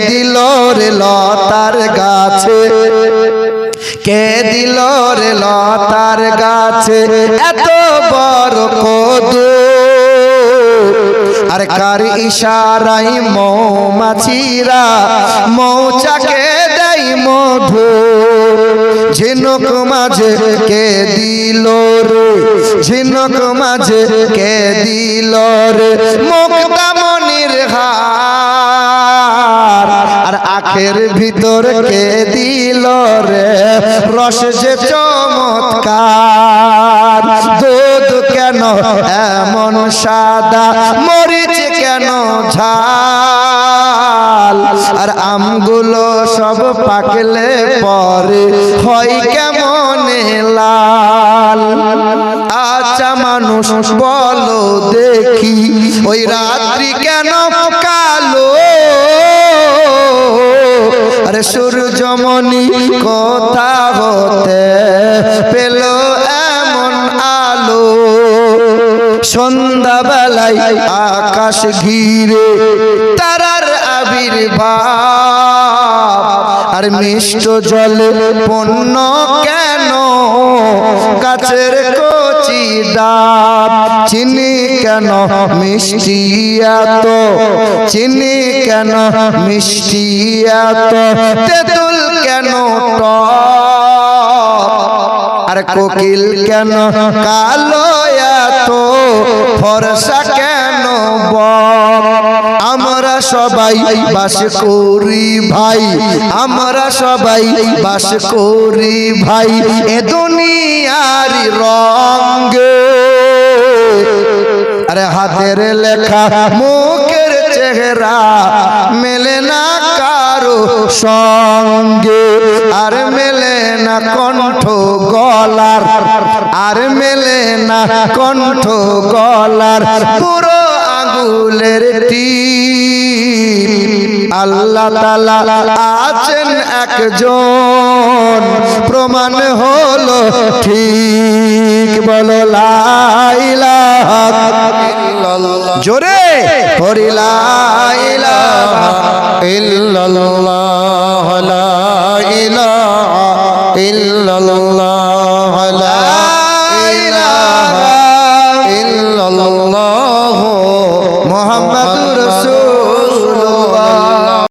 দিল রে লতার গাছে, কে দিল রে লতার গাছে এত বড় কদু, আর কার ইশারায় মৌমাছিরা মৌচাকে দেয় মধু। ঝিনুক মাঝে কে দিল রে, ঝিনুক মাঝে কে দিল রে মুক্তামণির হার, আর আখের ভিতর কে দিল রে রস যে চমৎকার। দুধ কেন এমন সাদা, মরিচ কেন ঝাল, আর আমগুলো সব পাকলে পরে হয় কেমন লাল। আচ্ছা মানুষ বলো দেখি ওই রাত্রি কেন কালো, আরে সূর্যমণি কোথা হতে পেল এমন আলো। সন্ধ্যাবেলায় আকাশ ঘিরে তারার আবির্ভাব, আর মিষ্ট জলে পূর্ণ কেন গাছের কচি ডাব। চিনি কেন মিষ্টি এত, চিনি কেন মিষ্টি এত, তেঁতুল কেন টক, আর কোকিল কেন কালো এত, ফর্সা কেন বক। আমরা সবাই বাস করি ভাই, আমরা সবাই বাস করি ভাই এ দুনিয়ার রঙে, আরে হাতের লেখা মুখের চেহারা মেলে না কারো সঙ্গে, আর মেলে না কণ্ঠ গলার, আর মেলে না কণ্ঠ গলার পুরো আঙ্গুলের টিপ। আল্লাহ তাআলা আছেন একজন, প্রমাণ হলো ঠিক। বলো লা ইলাহা ইল্লাল্লাহ, জোরে পড়ি লা